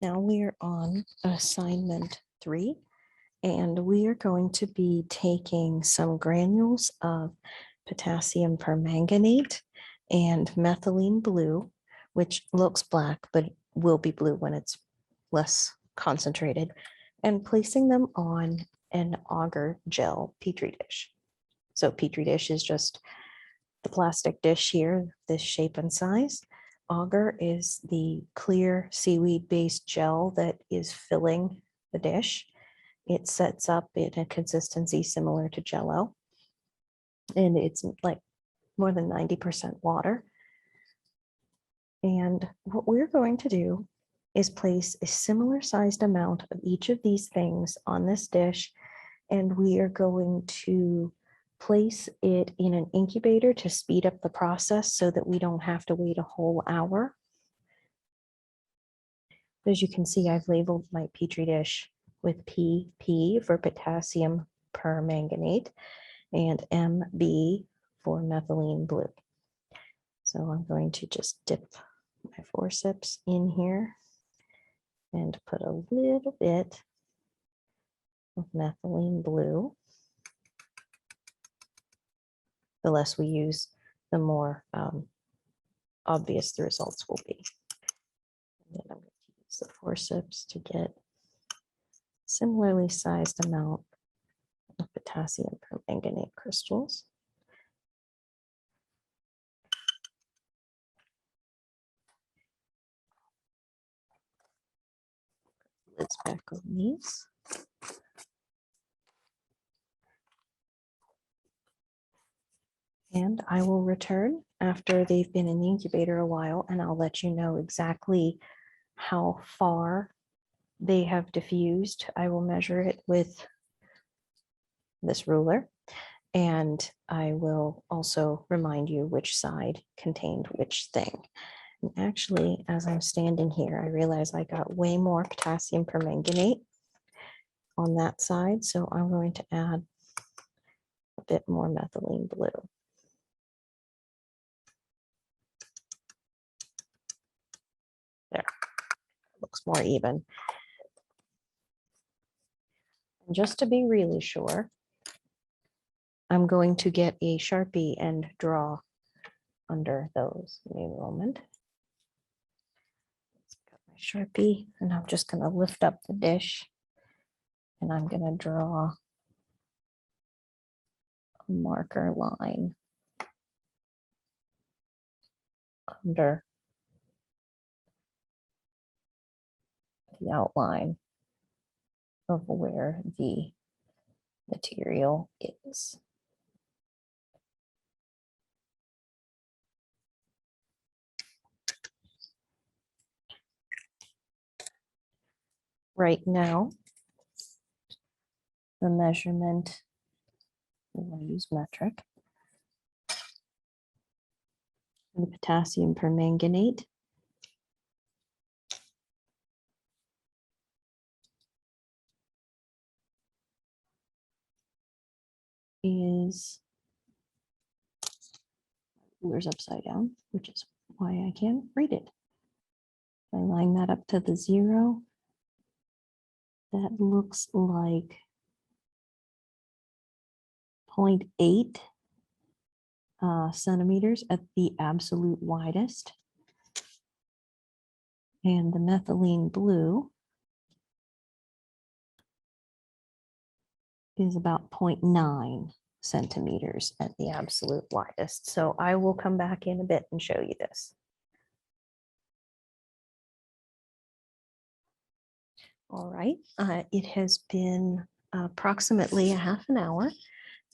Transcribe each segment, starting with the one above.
Now we are on assignment 3, and we are going to be taking some granules of potassium permanganate and methylene blue, which looks black, but will be blue when it's less concentrated, and placing them on an agar gel petri dish. So petri dish is just the plastic dish here, this shape and size. Agar is the clear seaweed-based gel that is filling the dish. It sets up in a consistency similar to Jell-O, and it's like more than 90% water. And what we're going to do is place a similar sized amount of each of these things on this dish, and we are going to place it in an incubator to speed up the process so that we don't have to wait a whole hour. As you can see, I've labeled my petri dish with PP for potassium permanganate and MB for methylene blue. So I'm going to just dip my forceps in here and put a little bit of methylene blue. The less we use, the more obvious the results will be. And then I'm going to use the forceps to get similarly sized amount of potassium permanganate crystals. Lids back on these. And I will return after they've been in the incubator a while, and I'll let you know exactly how far they have diffused. I will measure it with this ruler, and I will also remind you which side contained which thing. And actually, as I'm standing here, I realize I got way more potassium permanganate on that side, so I'm going to add a bit more methylene blue. There, looks more even. And just to be really sure, I'm going to get a Sharpie and draw under those. Give me a moment. Got my Sharpie, and I'm just going to lift up the dish, and I'm going to draw a marker line under the outline of where the material is. Right now, the measurement, we'll use metric, the potassium permanganate is, ruler's upside down, which is why I can't read it. I line that up to the 0. That looks like 0.8 centimeters at the absolute widest. And the methylene blue is about 0.9 centimeters at the absolute widest. So I will come back in a bit and show you this. All right, it has been approximately a half an hour,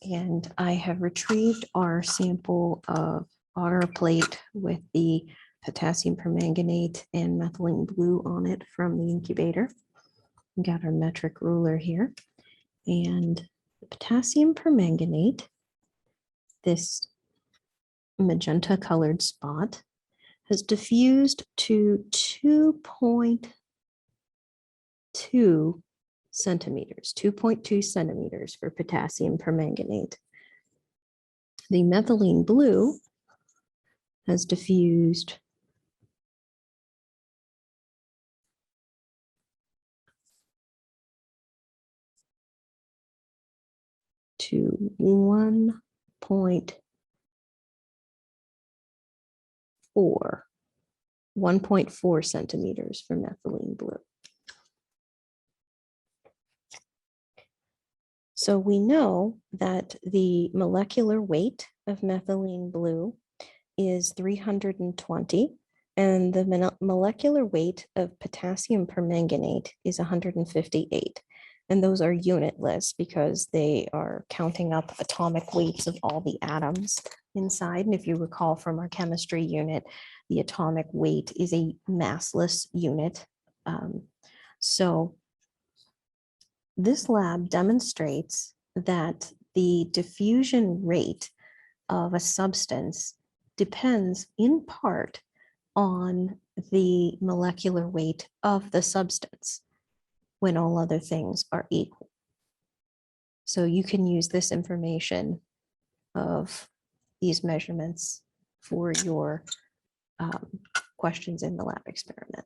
and I have retrieved our sample of agar plate with the potassium permanganate and methylene blue on it from the incubator. We got our metric ruler here, and the potassium permanganate, this magenta colored spot, has diffused to 2.2 centimeters, 2.2 centimeters for potassium permanganate. The methylene blue has diffused to 1.4 centimeters for methylene blue. So we know that the molecular weight of methylene blue is 320, and the molecular weight of potassium permanganate is 158. And those are unitless because they are counting up atomic weights of all the atoms inside. And if you recall from our chemistry unit, the atomic weight is a massless unit. So this lab demonstrates that the diffusion rate of a substance depends in part on the molecular weight of the substance when all other things are equal. So you can use this information of these measurements for your questions in the lab experiment.